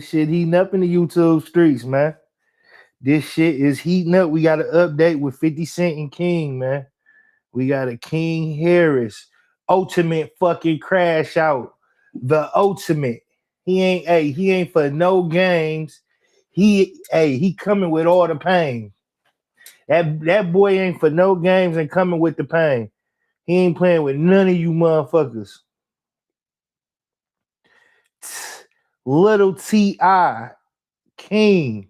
shit heating up in the YouTube streets, man. This shit is heating up. We got an update with 50 Cent and King, man. We got a King Harris ultimate fucking crash out. The ultimate. He ain't for no games. He coming with all the pain. That boy ain't for no games and coming with the pain. He ain't playing with none of you motherfuckers. Little T.I. King.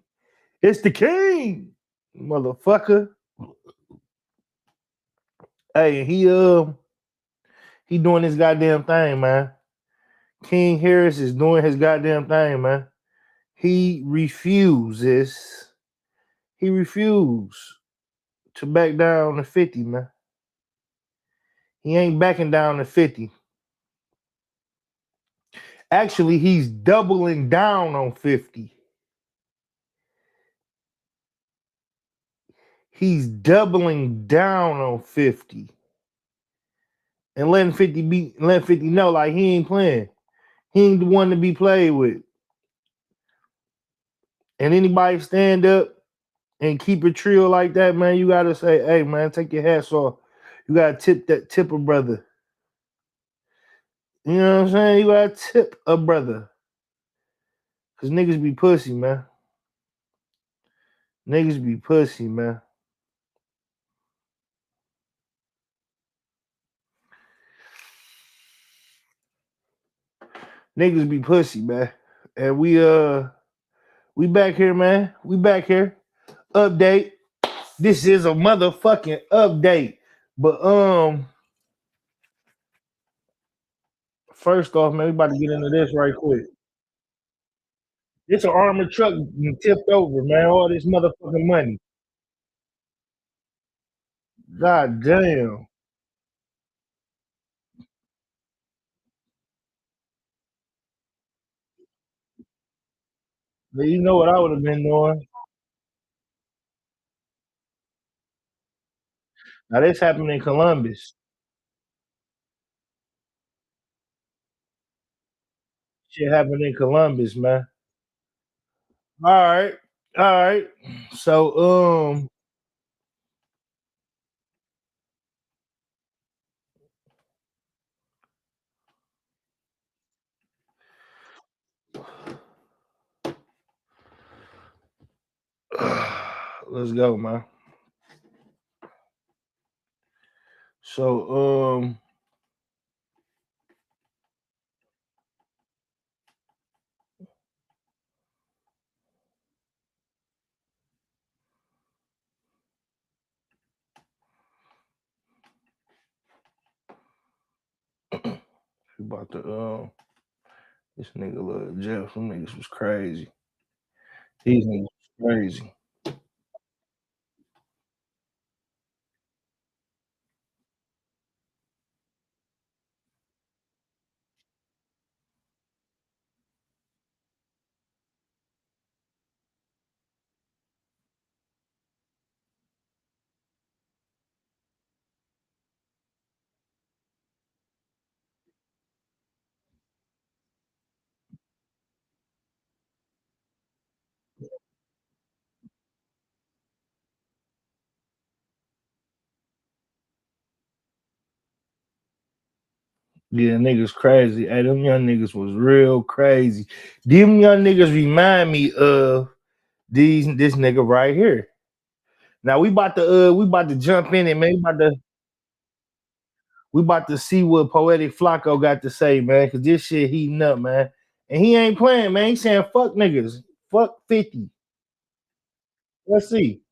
It's the king, motherfucker. Hey, he doing his goddamn thing, man. King Harris is doing his goddamn thing, man. He refuses. He refused to back down to 50, man. He ain't backing down to 50. Actually, he's doubling down on 50. He's doubling down on 50. And letting 50 know like he ain't playing. He ain't the one to be played with. And anybody stand up and keep it trio like that, man, you gotta say, hey man, take your hats off. You gotta tip a brother. You know what I'm saying? You gotta tip a brother. Cause niggas be pussy, man. Niggas be pussy, man. Niggas be pussy, man. And we back here, man. We back here. Update. This is a motherfucking update. But first off, man, we about to get into this right quick. It's an armored truck tipped over, man. All this motherfucking money. God damn. You know what I would have been doing? Now this happened in Columbus. Shit happened in Columbus, man. All right. All right. So let's go, man. So we about to this nigga Lil Jeff, them niggas was crazy. These niggas was crazy. Yeah, niggas crazy. Hey, them young niggas was real crazy. Them young niggas remind me of this nigga right here. Now we about to jump in and man, we about to see what Poetic Flacco got to say, man, because this shit heating up, man. And he ain't playing, man. He saying fuck niggas. Fuck 50. Let's see.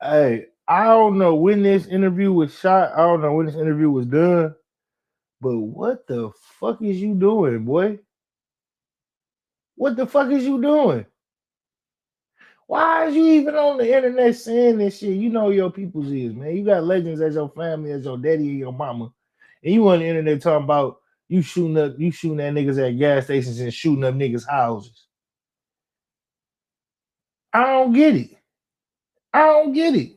Hey, I don't know when this interview was shot. I don't know when this interview was done. But what the fuck is you doing, boy? What the fuck is you doing? Why is you even on the internet saying this shit? You know your people's is, man. You got legends as your family, as your daddy and your mama. And you on the internet talking about you shooting at niggas at gas stations and shooting up niggas' houses. I don't get it. I don't get it.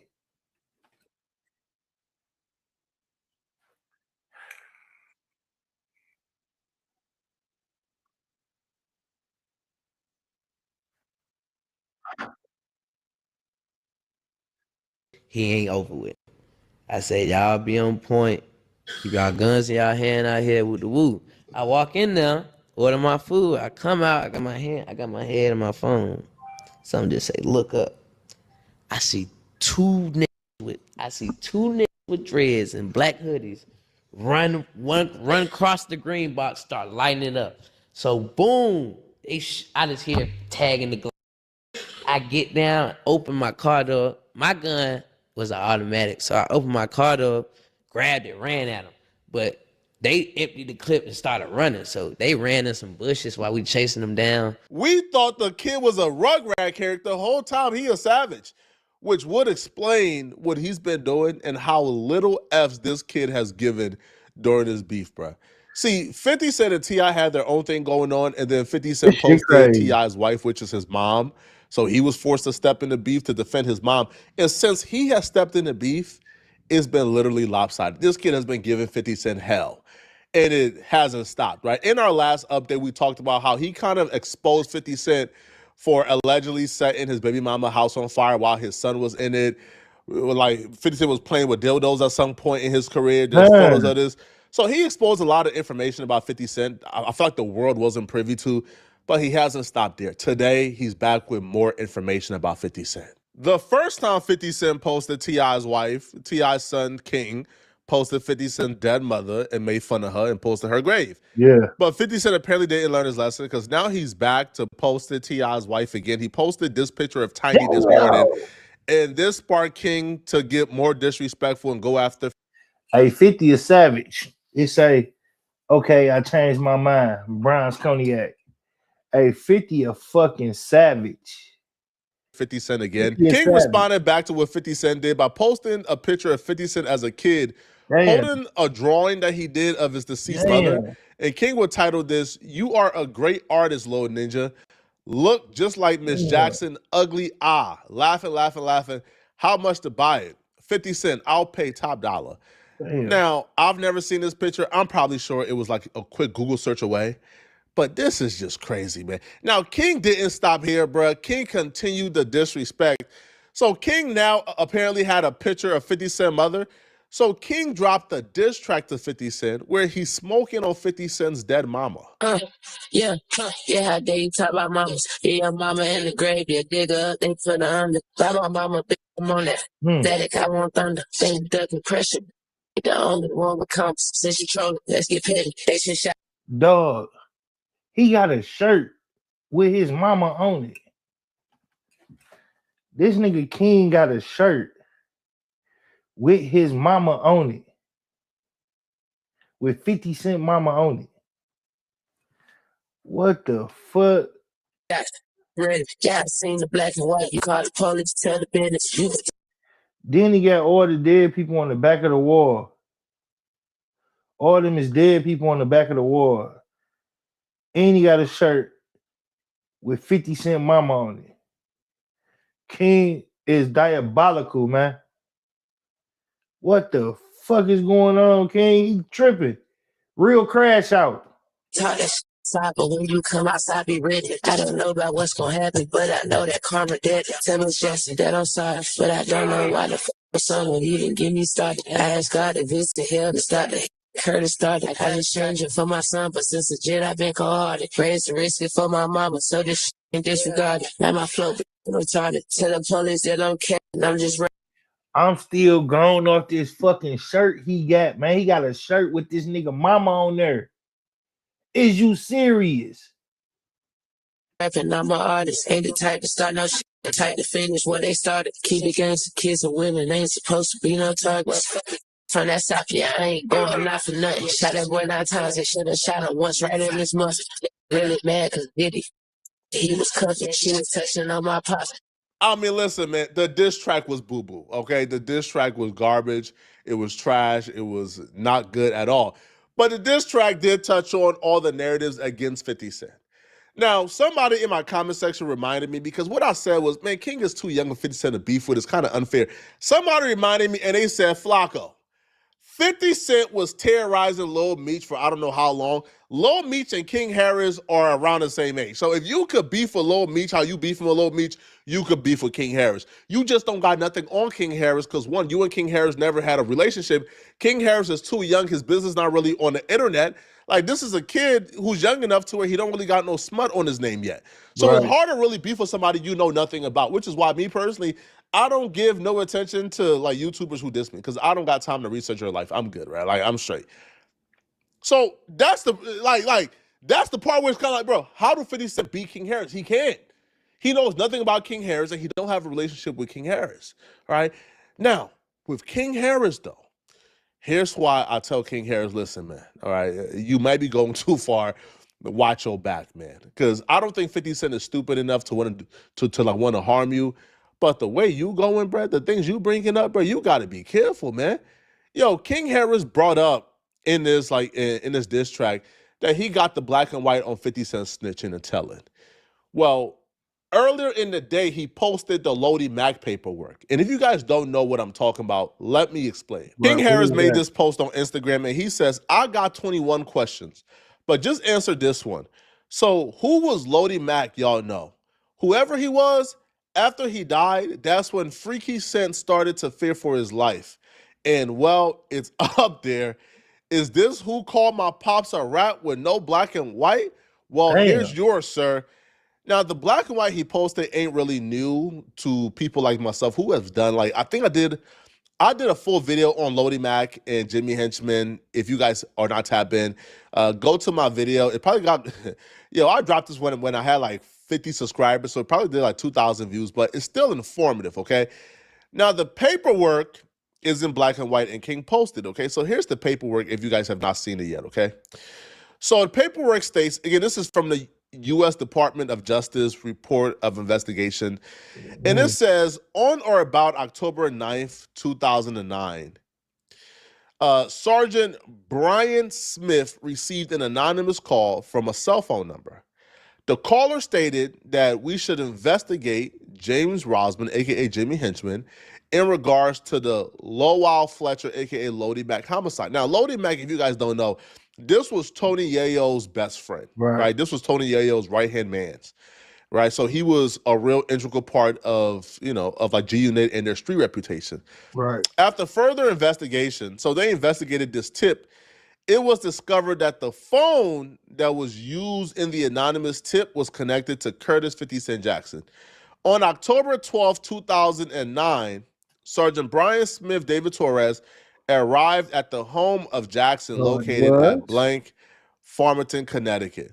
He ain't over with. I said, y'all be on point. Keep y'all guns in y'all hand out here with the woo. I walk in there, order my food. I come out, I got my head on my phone. Something just say, look up. I see two niggas with dreads and black hoodies run across the green box, start lighting it up. So boom, I just hear tagging the glass. I get down, open my car door. My gun was an automatic, so I opened my car door, grabbed it, ran at them. But they emptied the clip and started running, so they ran in some bushes while we chasing them down. We thought the kid was a Rugrat character the whole time. He a savage, which would explain what he's been doing and how little F's this kid has given during his beef, bruh. See, 50 Cent and T.I. had their own thing going on, and then 50 Cent posted T.I.'s wife, which is his mom. So he was forced to step into beef to defend his mom. And since he has stepped into beef, it's been literally lopsided. This kid has been giving 50 Cent hell. And it hasn't stopped, right? In our last update, we talked about how he kind of exposed 50 Cent for allegedly setting his baby mama house on fire while his son was in it. Like 50 Cent was playing with dildos at some point in his career. There's photos of this. So he exposed a lot of information about 50 Cent. I feel like the world wasn't privy to, but he hasn't stopped there. Today, he's back with more information about 50 Cent. The first time 50 Cent posted T.I.'s wife, T.I.'s son, King, posted 50 Cent's dead mother and made fun of her and posted her grave. Yeah. But 50 Cent apparently didn't learn his lesson because now he's back to posted T.I.'s wife again. He posted this picture of Tiny this morning, and this sparked King to get more disrespectful and go after. Hey, 50 is savage. It say, okay, I changed my mind. Brown's Cognac. Hey, 50 a fucking savage. 50 Cent again. King responded back to what 50 Cent did by posting a picture of 50 Cent as a kid holding a drawing that he did of his deceased mother. And King would title this, "You are a great artist, Lil Ninja. Look just like Miss Jackson, ugly, laughing, laughing, laughing. How much to buy it? 50 Cent, I'll pay top dollar." Now, I've never seen this picture. I'm probably sure it was like a quick Google search away. But this is just crazy, man. Now, King didn't stop here, bro. King continued the disrespect. So King now apparently had a picture of 50 Cent's mother. So King dropped a diss track to 50 Cent where he's smoking on 50 Cent's dead mama. How dare you talk about mamas? Yeah, your mama in the grave, yeah, digger up, they put her under. By my mama, big on that. Static, I want thunder. They ducking pressure. The only one with comps. Since you trolling, let's get petty. They should shot. Dog, he got a shirt with his mama on it. This nigga King got a shirt with his mama on it. With 50 Cent mama on it. What the fuck? Ready. Yeah, I seen the black and white. You call the police, tell the business. You Then he got all the dead people on the back of the wall. All of them is dead people on the back of the wall. And he got a shirt with 50 Cent mama on it. King is diabolical, man. What the fuck is going on, King? He tripping. Real crash out. talk that side, but when you come outside, be ready. I don't know about what's gonna happen, but I know that karma dead. Tell me Jackson that I'm sorry, but I don't know why the fuck someone even get me started. I asked God to visit hell to stop the Curtis started. I just changed it for my son, but since the jet, I've been cold-hearted. Raised the risk for my mama, so this shit ain't disregarded. Now my flow be retarded. Tell the police that I'm capping, I'm just I'm still grown off this fucking shirt he got, man. He got a shirt with this nigga mama on there. Is you serious? rapping, I'm an artist. Ain't the type to start no shit. The type to finish what they started. Keep it against the kids and women. Ain't supposed to be no target. From that south, yeah, I ain't going out for nothing. Shot that boy 9 times. They should have shot him once right in his muscle. Really mad cause Diddy, he was cuffing. She was touching on my pops. I mean, listen, man, the diss track was boo-boo, okay? The diss track was garbage. It was trash. It was not good at all. But the diss track did touch on all the narratives against 50 Cent. Now, somebody in my comment section reminded me, because what I said was, man, King is too young for 50 Cent to beef with. It's kind of unfair. Somebody reminded me, and they said, Flacco, 50 Cent was terrorizing Lil Meech for I don't know how long. Lil Meech and King Harris are around the same age. So if you could beef with Lil Meech, how you beefing with Lil Meech, you could beef with King Harris. You just don't got nothing on King Harris because, one, you and King Harris never had a relationship. King Harris is too young. His business not really on the internet. Like, this is a kid who's young enough to where he don't really got no smut on his name yet. So It's hard to really beef with somebody you know nothing about, which is why me personally, I don't give no attention to like YouTubers who diss me because I don't got time to research your life. I'm good, right? Like, I'm straight. So that's the that's the part where it's kind of like, bro, how do 50 Cent beat King Harris? He can't. He knows nothing about King Harris and he don't have a relationship with King Harris. All right. Now, with King Harris, though, here's why I tell King Harris, listen, man, all right, you might be going too far. Watch your back, man. Because I don't think 50 Cent is stupid enough to want to like want to harm you. But the way you going, bro, the things you bringing up, bro, you got to be careful, man. Yo, King Harris brought up in this in this diss track that he got the black and white on 50 Cent snitching and telling. Well, earlier in the day, he posted the Lodi Mac paperwork. And if you guys don't know what I'm talking about, let me explain. King Harris made this post on Instagram and he says, I got 21 questions, but just answer this one. So who was Lodi Mac, y'all know? Whoever he was, after he died, that's when Freaky Cent started to fear for his life. And well, it's up there. Is this who called my pops a rat with no black and white? Well, here's yours, sir. Now, the black and white he posted ain't really new to people like myself who have done, like, I think I did a full video on Lodi Mac and Jimmy Henchman. If you guys are not tapped in, go to my video. It probably got, I dropped this when I had like 50 subscribers, so it probably did like 2,000 views, but it's still informative, okay? Now, the paperwork is in black and white and King posted, okay? So here's the paperwork if you guys have not seen it yet, okay? So the paperwork states, again, this is from the U.S. Department of Justice report of investigation. And it says, on or about October 9th, 2009, Sergeant Brian Smith received an anonymous call from a cell phone number. The caller stated that we should investigate James Rosman, a.k.a. Jimmy Henchman, in regards to the Lowell Fletcher, a.k.a. Lodi Mac homicide. Now, Lodi Mac, if you guys don't know, this was Tony Yayo's best friend, right? This was Tony Yayo's right-hand man's, right? So he was a real integral part of, of like G-Unit and their street reputation. Right. After further investigation, so they investigated this tip, it was discovered that the phone that was used in the anonymous tip was connected to Curtis 50 Cent Jackson. On October 12, 2009, Sergeant Brian Smith David Torres arrived at the home of Jackson located at blank, Farmington, Connecticut.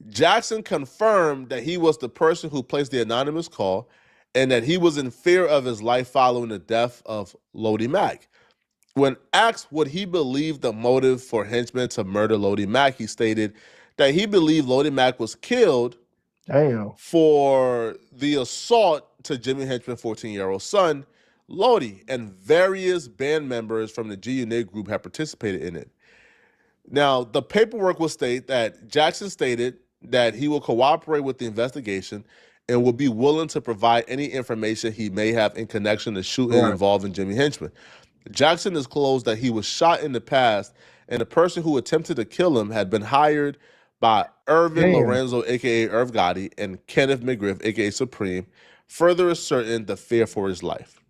Jackson confirmed that he was the person who placed the anonymous call and that he was in fear of his life following the death of Lodi Mac. When asked what he believed the motive for henchmen to murder Lodi Mac, he stated that he believed Lodi Mac was killed for the assault to Jimmy Henchman's 14-year-old son, Lodi, and various band members from the G-Unit group have participated in it. Now, the paperwork will state that Jackson stated that he will cooperate with the investigation and will be willing to provide any information he may have in connection to shooting involving Jimmy Henchman. Jackson disclosed that he was shot in the past, and the person who attempted to kill him had been hired by Irvin Lorenzo, a.k.a. Irv Gotti, and Kenneth McGriff, a.k.a. Supreme, further asserting the fear for his life.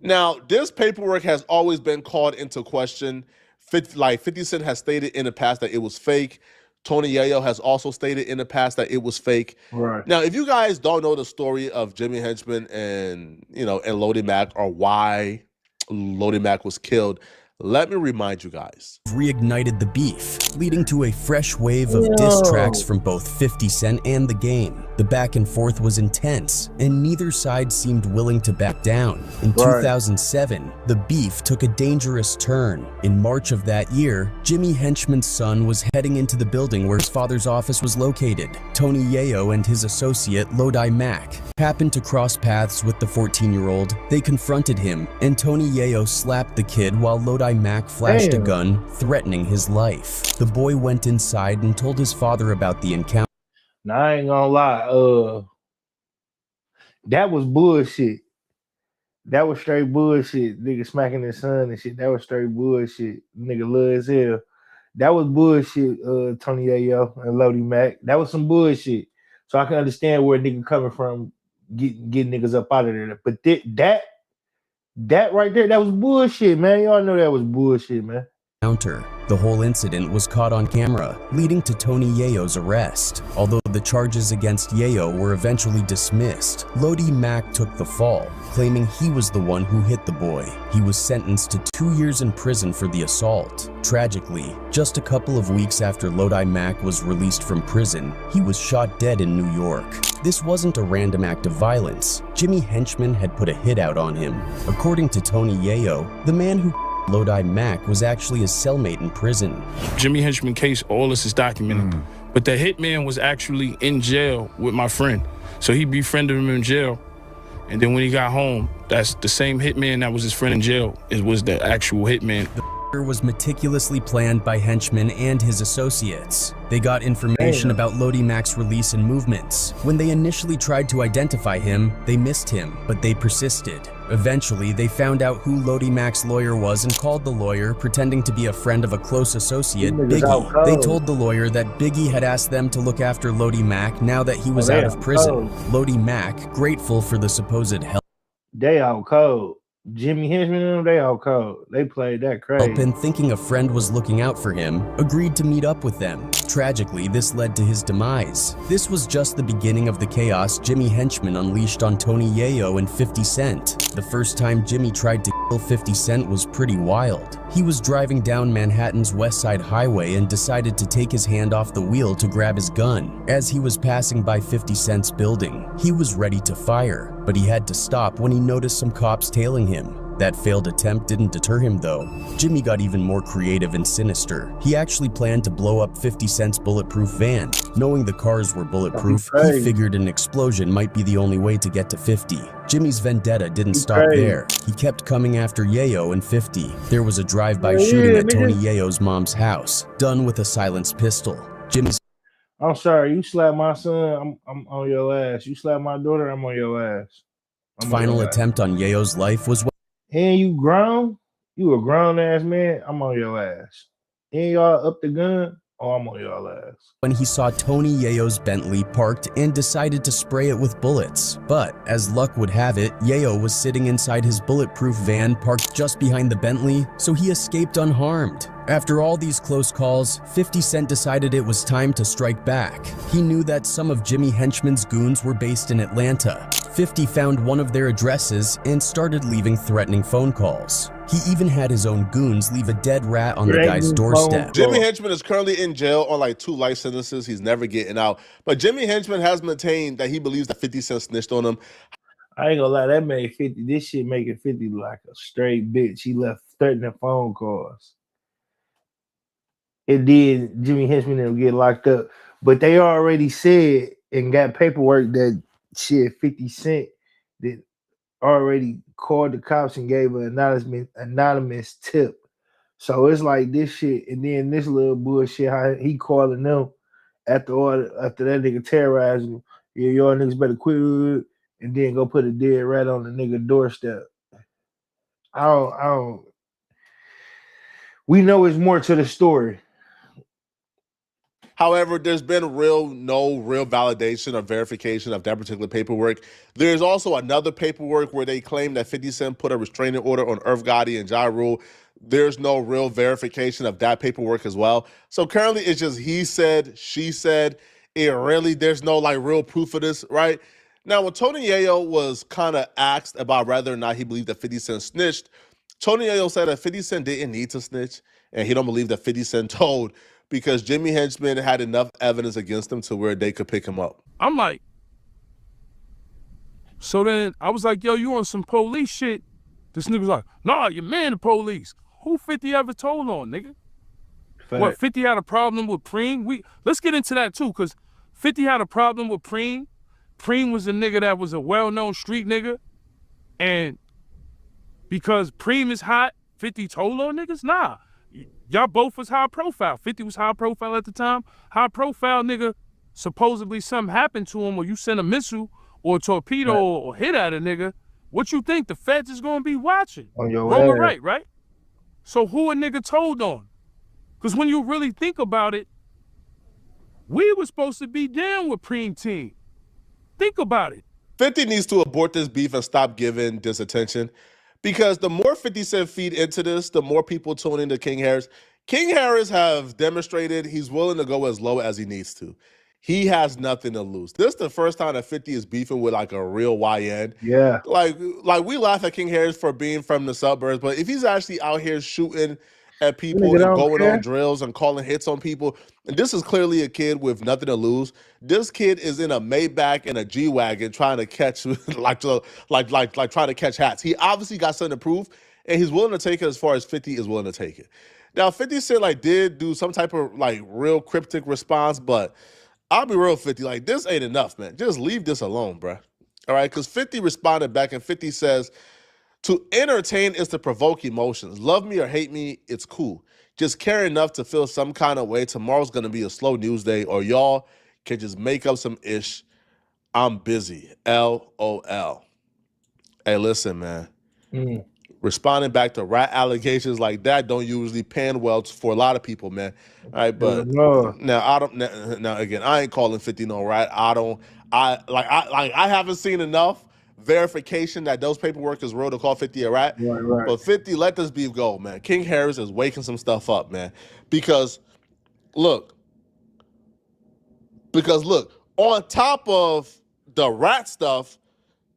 Now, this paperwork has always been called into question. 50 Cent has stated in the past that it was fake. Tony Yayo has also stated in the past that it was fake. Right. Now, if you guys don't know the story of Jimmy Henchman and Lodi Mac, or why Lodi Mac was killed, Let me remind you guys. Reignited the beef, leading to a fresh wave of diss tracks from both 50 Cent and The Game. The back and forth was intense, and neither side seemed willing to back down. In 2007, the beef took a dangerous turn. In March of that year, Jimmy Henchman's son was heading into the building where his father's office was located. Tony Yayo and his associate, Lodi Mack, happened to cross paths with the 14-year-old. They confronted him, and Tony Yayo slapped the kid while Lodi Mack flashed a gun, threatening his life. The boy went inside and told his father about the encounter. Now, I ain't gonna lie, that was bullshit. That was straight bullshit. Nigga smacking his son and shit. That was straight bullshit. Nigga love as hell. That was bullshit, Tony Yayo and Lodi Mack. That was some bullshit. So I can understand where a nigga coming from, getting niggas up out of there. But that right there, that was bullshit, man. Y'all know that was bullshit, man. The whole incident was caught on camera, leading to Tony Yayo's arrest. Although the charges against Yayo were eventually dismissed, Lodi Mack took the fall, claiming he was the one who hit the boy. He was sentenced to 2 years in prison for the assault. Tragically, just a couple of weeks after Lodi Mack was released from prison, he was shot dead in New York. This wasn't a random act of violence. Jimmy Henchman had put a hit out on him. According to Tony Yayo, the man who Lodi Mack was actually his cellmate in prison. Jimmy Henchman case, all this is documented. But the hitman was actually in jail with my friend. So he befriended him in jail. And then when he got home, that's the same hitman that was his friend in jail. It was the actual hitman. Was meticulously planned by Henchman and his associates. They got information about Lodi Mack's release and movements. When they initially tried to identify him, they missed him, but they persisted. Eventually, they found out who Lodi Mack's lawyer was and called the lawyer, pretending to be a friend of a close associate, Biggie. They told the lawyer that Biggie had asked them to look after Lodi Mack now that he was out of prison. Lodi Mack, grateful for the supposed help. They out cold. Jimmy Henchman and them, they all cold. They played that crazy. And thinking a friend was looking out for him, agreed to meet up with them. Tragically, this led to his demise. This was just the beginning of the chaos Jimmy Henchman unleashed on Tony Yayo and 50 Cent. The first time Jimmy tried to kill 50 Cent was pretty wild. He was driving down Manhattan's West Side Highway and decided to take his hand off the wheel to grab his gun. As he was passing by 50 Cent's building, he was ready to fire, but he had to stop when he noticed some cops tailing him. That failed attempt didn't deter him though. Jimmy got even more creative and sinister. He actually planned to blow up 50 Cent's bulletproof van. Knowing the cars were bulletproof, he figured an explosion might be the only way to get to 50. Jimmy's vendetta didn't stop there. He kept coming after Yayo and 50. There was a drive-by shooting at Tony Yayo's mom's house, done with a silenced pistol. I'm sorry, you slapped my son, I'm on your ass. You slapped my daughter, I'm on your ass. Final attempt on Yayo's life was and you grown? You a grown ass man? I'm on your ass. And y'all up the gun? Oh, I'm on y'all ass. When he saw Tony Yayo's Bentley parked and decided to spray it with bullets. But as luck would have it, Yayo was sitting inside his bulletproof van parked just behind the Bentley, so he escaped unharmed. After all these close calls, 50 Cent decided it was time to strike back. He knew that some of Jimmy Henchman's goons were based in Atlanta. 50 found one of their addresses and started leaving threatening phone calls. He even had his own goons leave a dead rat on the guy's doorstep. Jimmy Henchman is currently in jail on like 2 life sentences. He's never getting out. But Jimmy Henchman has maintained that he believes that 50 Cent snitched on him. I ain't gonna lie, that made 50. This shit making 50 like a straight bitch. He left threatening phone calls. It did Jimmy Henchman didn't get locked up. But they already said and got paperwork that shit 50 Cent that already called the cops and gave an anonymous tip. So it's like this shit, and then this little bullshit, how he calling them after that nigga terrorized him. Yeah, y'all niggas better quit, and then go put a dead rat on the nigga doorstep. I don't. We know it's more to the story. However, there's been no real validation or verification of that particular paperwork. There's also another paperwork where they claim that 50 Cent put a restraining order on Irv Gotti and Ja Rule. There's no real verification of that paperwork as well. So currently it's just he said, she said. There's no like real proof of this, right? Now, when Tony Yayo was kind of asked about whether or not he believed that 50 Cent snitched, Tony Yayo said that 50 Cent didn't need to snitch, and he don't believe that 50 Cent told because Jimmy Henchman had enough evidence against him to where they could pick him up. I'm like, so then I was like, yo, you on some police shit? This nigga was like, nah, your man the police. Who 50 ever told on, nigga? Fact. What, 50 had a problem with Preem? Let's get into that too, because 50 had a problem with Preem. Preem was a nigga that was a well-known street nigga. And because Preem is hot, 50 told on niggas? Nah. Y'all both was high profile. 50 was high profile at the time. High profile nigga, supposedly something happened to him or you sent a missile or a torpedo or hit at a nigga. What you think? The feds is gonna be watching. On your Wrong or ass. right? So who a nigga told on? Because when you really think about it, we were supposed to be down with Preem Team. Think about it. 50 needs to abort this beef and stop giving this attention, because the more 50 Cent feed into this, the more people tune into King Harris. King Harris have demonstrated he's willing to go as low as he needs to. He has nothing to lose. This is the first time that 50 is beefing with like a real YN. Yeah. Like we laugh at King Harris for being from the suburbs, but if he's actually out here shooting at people Nigga and don't going care. on drills and calling hits on people, and this is clearly a kid with nothing to lose. This kid is in a Maybach and a G-Wagon trying to catch like trying to catch hats. He obviously got something to prove, and he's willing to take it as far as 50 is willing to take it. Now 50 Cent like did do some type of like real cryptic response, but I'll be real, 50, like this ain't enough, man. Just leave this alone, bruh. All right, because 50 responded back, and 50 says, to entertain is to provoke emotions. Love me or hate me, it's cool. Just care enough to feel some kind of way. Tomorrow's going to be a slow news day, or y'all can just make up some ish. I'm busy. LOL. Hey, listen, man. Responding back to rat allegations like that don't usually pan well for a lot of people, man. All right, but now I don't. Now again, I ain't calling 50 no rat. I haven't seen enough verification that those paperwork is real to call 50 a rat. Right. But 50, let this beef go, man. King Harris is waking some stuff up, man. Because look, on top of the rat stuff,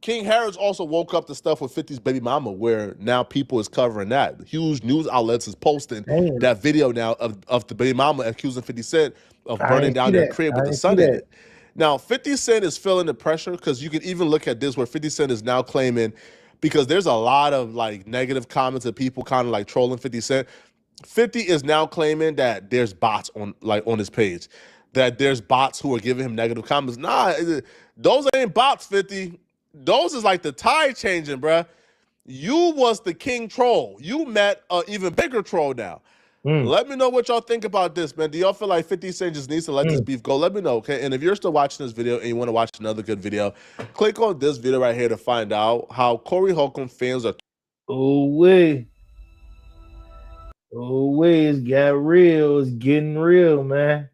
King Harris also woke up the stuff with 50's baby mama, where now people is covering that. Huge news outlets is posting that video now of the baby mama accusing 50 Cent of burning down their crib with the son in it. Now, 50 Cent is feeling the pressure, because you can even look at this where 50 Cent is now claiming, because there's a lot of like negative comments of people kind of like trolling 50 Cent. 50 is now claiming that there's bots on his page, that there's bots who are giving him negative comments. Nah, those ain't bots, 50. Those is like the tide changing, bruh. You was the king troll. You met an even bigger troll now. Let me know what y'all think about this, man. Do y'all feel like 50 Cent just needs to let this beef go? Let me know, okay? And if you're still watching this video and you want to watch another good video, click on this video right here to find out how Corey Holcomb fans are. It's got real. It's getting real, man.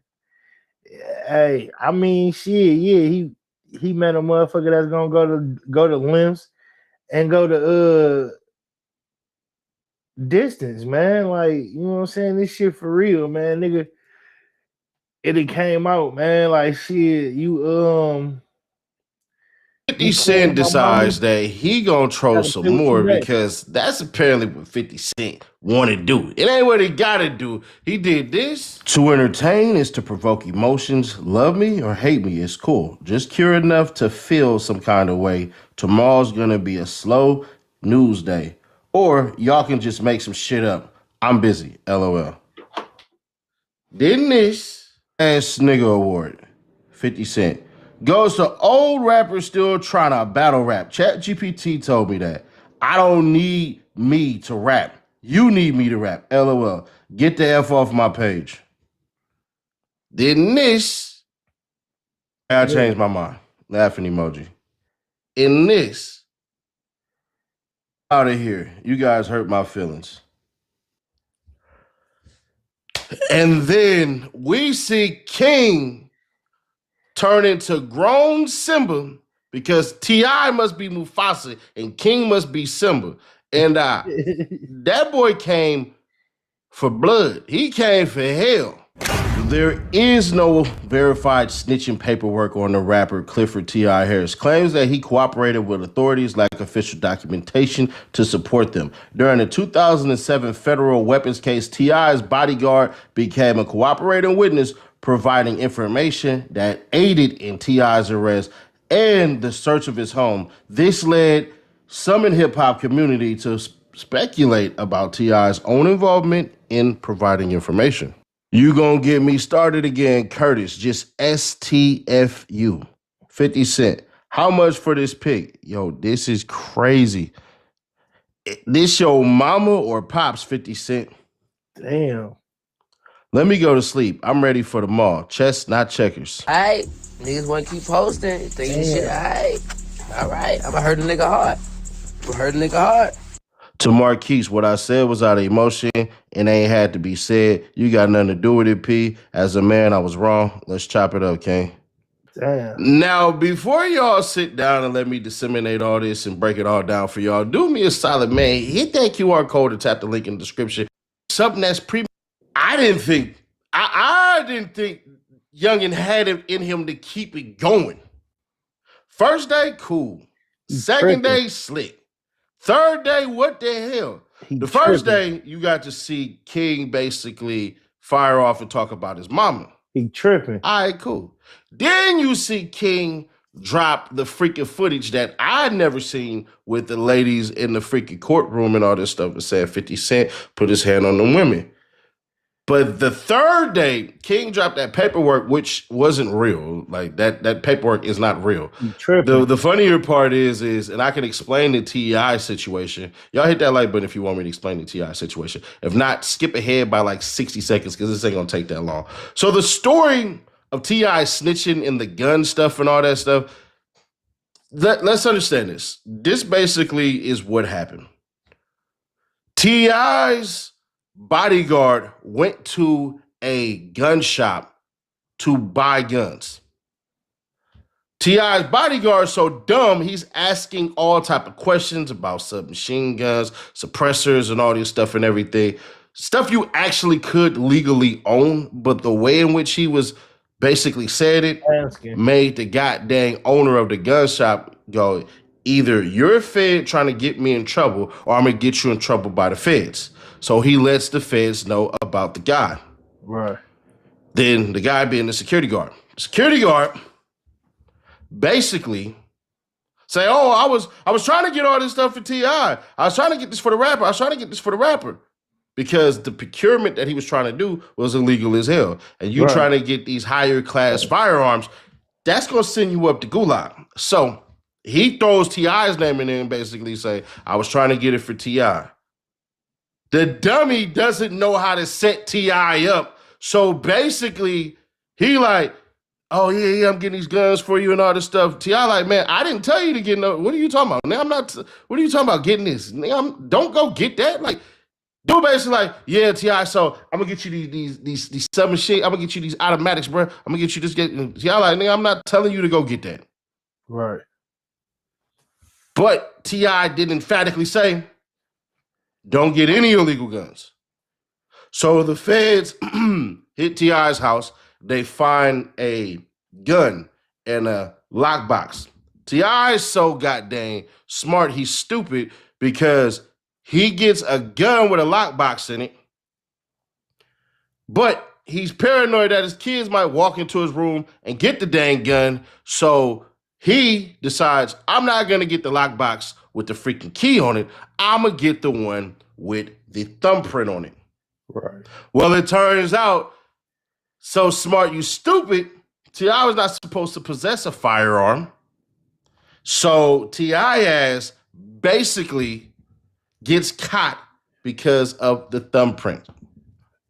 Hey, I mean, shit, yeah, he met a motherfucker that's gonna go to limbs and go to distance, man. Like, you know what I'm saying? This shit for real, man, nigga. It came out, man. Like, shit, 50 Cent decides that he gonna troll some more, because that's apparently what 50 Cent want to do. It ain't what he gotta do. He did this. To entertain is to provoke emotions. Love me or hate me, it's cool. Just care enough to feel some kind of way. Tomorrow's gonna be a slow news day. Or y'all can just make some shit up. I'm busy, LOL. Then this ass nigga award, 50 Cent, goes to old rappers still trying to battle rap. ChatGPT told me that. I don't need me to rap. You need me to rap. LOL. Get the F off my page. Then this, I changed my mind. Laughing emoji. In this, out of here. You guys hurt my feelings. And then we see King turn into grown Simba, because T.I. must be Mufasa and King must be Simba. And that boy came for blood. He came for hell. There is no verified snitching paperwork on the rapper Clifford T.I. Harris. Claims that he cooperated with authorities like official documentation to support them. During the 2007 federal weapons case, T.I.'s bodyguard became a cooperating witness, providing information that aided in T.I.'s arrest and the search of his home. This led some in hip-hop community to speculate about T.I.'s own involvement in providing information. You gonna get me started again, Curtis. Just STFU. 50 Cent. How much for this pick? Yo, this is crazy. This your mama or pops, 50 Cent? Damn. Let me go to sleep. I'm ready for the mall. Chess, not checkers. Alright, niggas wanna keep posting, thinking shit, alright. Alright, I'ma hurt a nigga hard. To Marquise, what I said was out of emotion and ain't had to be said. You got nothing to do with it, P. As a man, I was wrong. Let's chop it up, King. Damn. Now, before y'all sit down and let me disseminate all this and break it all down for y'all, do me a solid, man. Hit that QR code and tap the link in the description. Something that's I didn't think Youngin had it in him to keep it going. First day, cool. Second day, slick. Third day, what the hell? The first day, you got to see King basically fire off and talk about his mama. He tripping. All right, cool. Then you see King drop the freaking footage that I'd never seen with the ladies in the freaking courtroom and all this stuff and said 50 Cent put his hand on the women. But the third day, King dropped that paperwork, which wasn't real. Like that paperwork is not real. The funnier part is, and I can explain the T.I. situation. Y'all hit that like button if you want me to explain the T.I. situation. If not, skip ahead by like 60 seconds because this ain't gonna take that long. So the story of T.I. snitching and the gun stuff and all that stuff, let's understand this. This basically is what happened. T.I.'s bodyguard went to a gun shop to buy guns. T.I.'s bodyguard so dumb, he's asking all type of questions about submachine guns, suppressors, and all this stuff and everything. Stuff you actually could legally own, but the way in which he was basically said it made the goddamn owner of the gun shop go, either you're a fed trying to get me in trouble or I'm going to get you in trouble by the feds. So he lets the feds know about the guy. Right. Then the guy being the security guard. Security guard basically say, oh, I was trying to get all this stuff for T.I. I was trying to get this for the rapper. Because the procurement that he was trying to do was illegal as hell. And you trying to get these higher class firearms, that's going to send you up to Gulag. So he throws T.I.'s name in there and basically say, I was trying to get it for T.I. The dummy doesn't know how to set T.I. up. So basically, he like, oh, yeah, I'm getting these guns for you and all this stuff. T.I. like, man, I didn't tell you to get no. What are you talking about? Now what are you talking about getting this? Don't go get that. Like, dude basically like, yeah, T.I., so I'm going to get you these submachine. I'm going to get you these automatics, bro. I'm going to get you this. T.I. like, nigga, I'm not telling you to go get that. Right. But T.I. did emphatically say, don't get any illegal guns. So the feds hit T.I.'s house. They find a gun and a lockbox. T.I. is so goddamn smart, he's stupid because he gets a gun with a lockbox in it, but he's paranoid that his kids might walk into his room and get the dang gun. So he decides, I'm not going to get the lockbox with the freaking key on it. I'm going to get the one with the thumbprint on it. Right. Well, it turns out, so smart, you stupid, T.I. was not supposed to possess a firearm. So T.I. ass basically gets caught because of the thumbprint.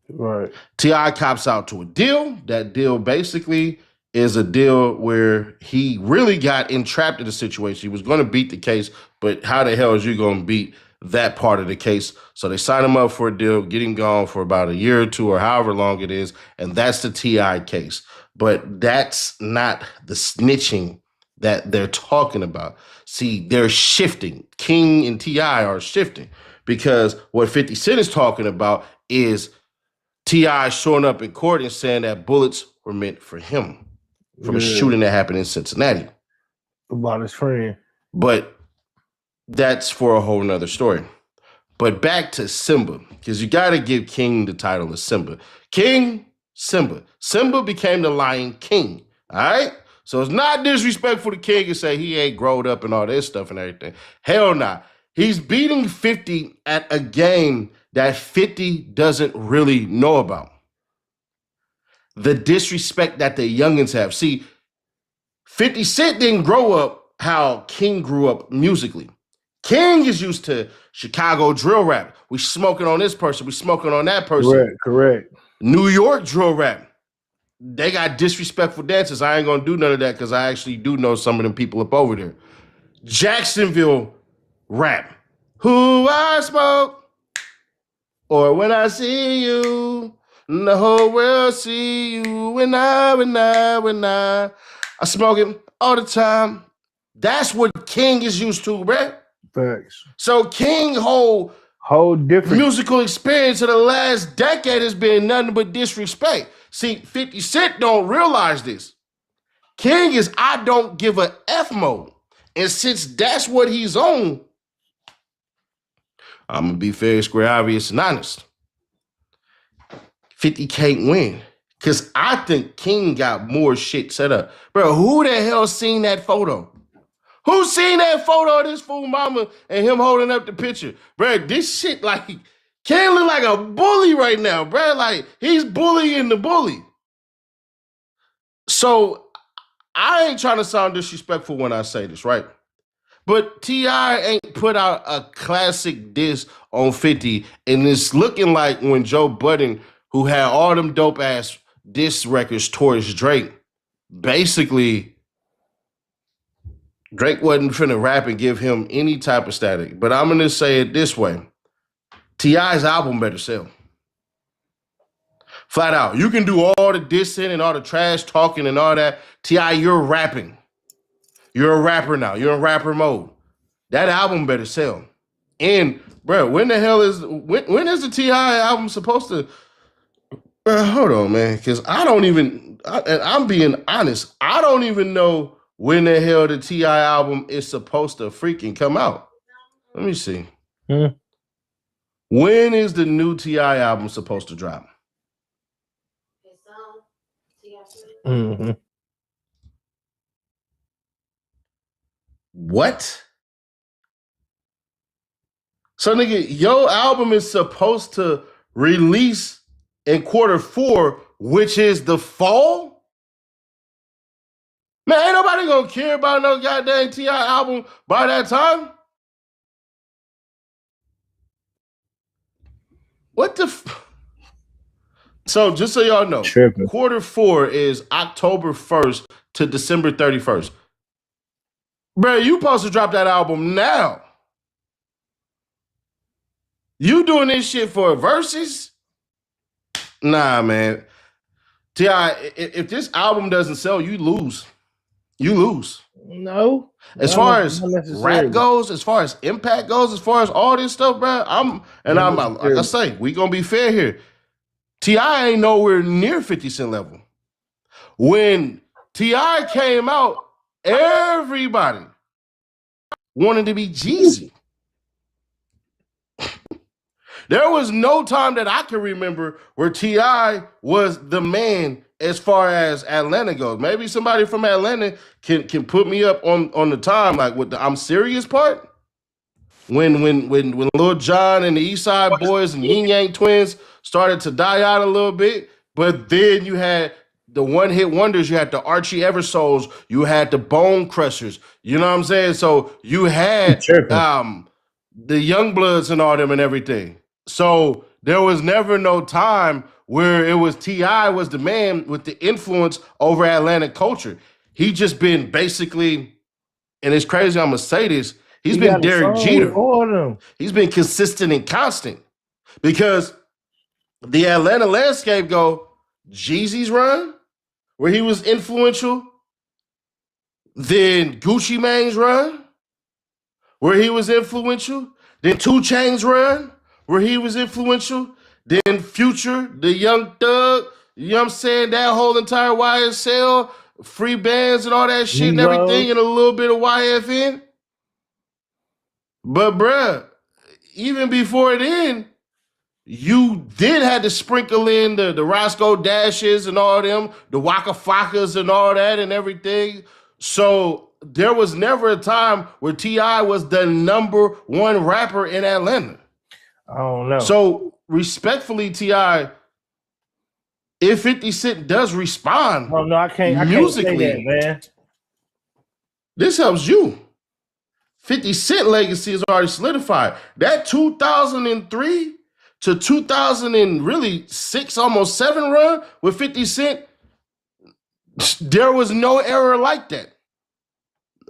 Right. T.I. cops out to a deal. That deal basically is a deal where he really got entrapped in a situation. He was going to beat the case, but how the hell is you going to beat that part of the case? So they sign him up for a deal, get him gone for about a year or two or however long it is, and that's the T.I. case. But that's not the snitching that they're talking about. See, they're shifting. King and T.I. are shifting because what 50 Cent is talking about is T.I. showing up in court and saying that bullets were meant for him from a shooting that happened in Cincinnati. About his friend. But that's for a whole nother story. But back to Simba, because you got to give King the title of Simba. King, Simba. Simba became the Lion King, all right? So it's not disrespectful to King to say he ain't growed up and all this stuff and everything. Hell nah. He's beating 50 at a game that 50 doesn't really know about. The disrespect that the youngins have. See, 50 Cent didn't grow up how King grew up musically. King is used to Chicago drill rap. We smoking on this person. We smoking on that person. Correct. New York drill rap. They got disrespectful dances. I ain't going to do none of that because I actually do know some of them people up over there. Jacksonville rap. Who I smoke, or when I see you, the whole world see you. When I smoke it all the time. That's what King is used to, bruh. Facts. So King whole different musical experience of the last decade has been nothing but disrespect. See, 50 Cent don't realize this. King is I don't give a F mode. And since that's what he's on, I'm going to be fair, square, obvious, and honest. 50 can't win. Because I think King got more shit set up. Bro, who the hell seen that photo? Who seen that photo of this fool mama and him holding up the picture? Bro, this shit, like, King look like a bully right now, bro. Like, he's bullying the bully. So, I ain't trying to sound disrespectful when I say this, right? But T.I. ain't put out a classic diss on 50, and it's looking like when Joe Budden, who had all them dope-ass diss records towards Drake, basically, Drake wasn't finna rap and give him any type of static. But I'm going to say it this way. T.I.'s album better sell. Flat out. You can do all the dissing and all the trash talking and all that. T.I., you're rapping. You're a rapper now. You're in rapper mode. That album better sell. And, bro, when the hell is the T.I. album supposed to... Bro, hold on, man. Because I don't even... and I'm being honest. I don't even know when the hell the T.I. album is supposed to freaking come out. Let me see. When is the new T.I. album supposed to drop? Mm-hmm. What? So, nigga, your album is supposed to release in Q4, which is the fall? Man, ain't nobody gonna care about no goddamn T.I. album by that time. What the So, just so y'all know, Q4 is October 1st to December 31st. Bro, you supposed to drop that album now. You doing this shit for verses? Nah, man. T.I., if this album doesn't sell, you lose. You lose. No. As far as rap goes, as far as impact goes, as far as all this stuff, bro, like I say, we gonna be fair here. T.I. ain't nowhere near 50 Cent level. When T.I. came out, everybody wanted to be Jeezy. There was no time that I can remember where T.I. was the man as far as Atlanta goes. Maybe somebody from Atlanta can put me up on the time, like with the I'm Serious part. When Lil Jon and the East Side Boys and Yin Yang Twins started to die out a little bit, but then you had the one-hit wonders, you had the Archie Eversouls, you had the Bone Crushers, you know what I'm saying? So you had the Youngbloods and all them and everything. So there was never no time where it was T.I. was the man with the influence over Atlanta culture. He just been basically, and it's crazy I'm going to say this, he's been Derek Jeter. He's been consistent and constant because the Atlanta landscape go, Jeezy's run, where he was influential, then Gucci Mane's run, where he was influential, then 2 Chainz run, where he was influential, Then Future, the Young Thug, you know what I'm saying? That whole entire YSL, free bands and all that shit and everything, and a little bit of YFN. But bruh, even before then, you did have to sprinkle in the Roscoe Dashes and all them, the Waka Flockas and all that and everything. So there was never a time where T.I. was the number one rapper in Atlanta. I don't know. So respectfully, T.I., if 50 Cent does respond no, I can't musically, say that, man. This helps you. 50 Cent legacy is already solidified. That 2003 to 2006, almost 7 run with 50 Cent, there was no era like that.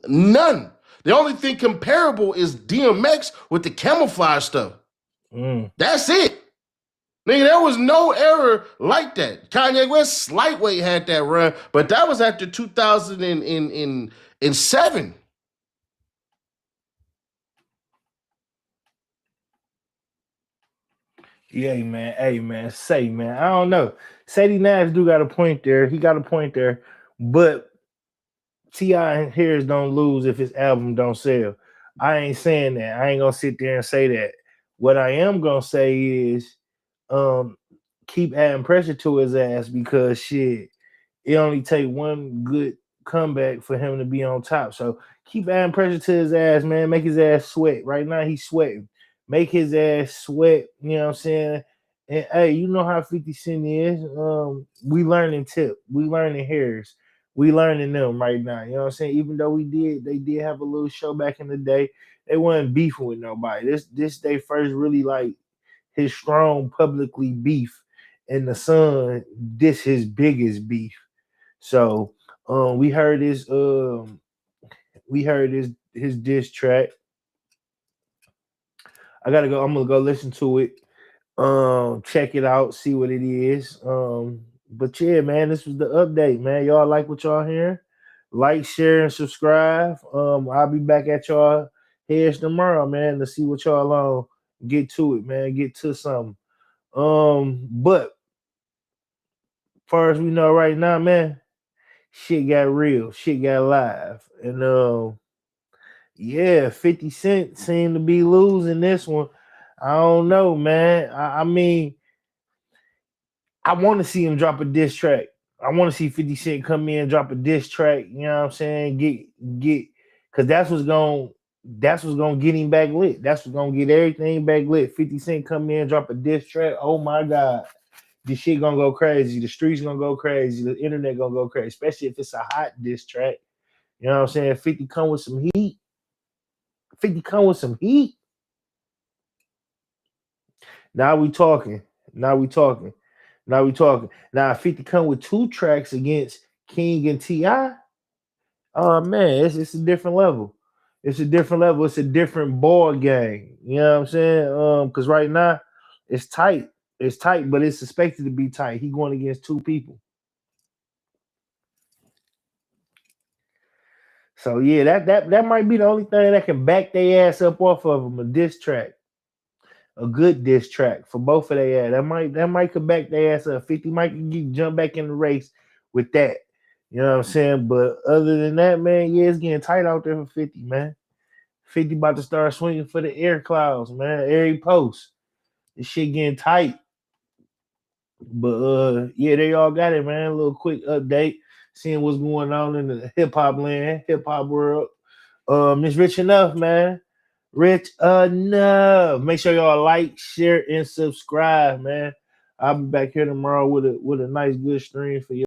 None. The only thing comparable is DMX with the camouflage stuff. That's it. Nigga, there was no era like that. Kanye West Slightweight had that run, but that was after 2007. Yeah, man. Hey, man. Say, man. I don't know. Sadie Nash do got a point there. He got a point there. But T.I. and Harris don't lose if his album don't sell. I ain't saying that. I ain't gonna sit there and say that. What I am gonna say is keep adding pressure to his ass because shit, it only take one good comeback for him to be on top. So keep adding pressure to his ass, man. Make his ass sweat. Right now he's sweating. Make his ass sweat. You know what I'm saying? And hey, you know how 50 Cent is. We learning Tip. We learning Harris. We learning them right now. You know what I'm saying? Even though they did have a little show back in the day, they wasn't beefing with nobody. This they first really like his strong publicly beef. And the Sun, this his biggest beef. So we heard his diss track. I'm gonna go listen to it. Check it out, see what it is. But yeah, man, this was the update, man. Y'all like what y'all hearing? Like, share, and subscribe. I'll be back at y'all heads tomorrow, man, to see what y'all on. Get to it, man. Get to something. But far as we know right now, man, shit got real, shit got live, and yeah, 50 Cent seemed to be losing this one. I don't know, man. I mean, I want to see him drop a diss track. I want to see 50 Cent come in and drop a diss track. You know what I'm saying? Get, because that's what's gonna get him back lit. That's what's gonna get everything back lit. 50 Cent come in and drop a diss track. Oh my God. This shit gonna go crazy. The streets gonna go crazy. The internet gonna go crazy, especially if it's a hot diss track. You know what I'm saying? 50 come with some heat. 50 come with some heat. Now we talking. Now 50 come with 2 tracks against King and T.I. Oh man, it's a different level. It's a different level. It's a different ball game. You know what I'm saying? Because right now it's tight. It's tight, but it's expected to be tight. He going against 2 people. So yeah, that might be the only thing that can back their ass up off of them, a diss track. A good diss track for both of their ass. That might could back their ass up. 50 might jump back in the race with that. You know what I'm saying? But other than that, man, yeah, it's getting tight out there for 50, man. 50 about to start swinging for the air clouds, man. Every post. This shit getting tight. But yeah, they all got it, man. A little quick update, seeing what's going on in the hip hop land, hip hop world. It's rich enough, man. Rich enough. Make sure y'all like, share, and subscribe, man. I'll be back here tomorrow with a nice good stream for you.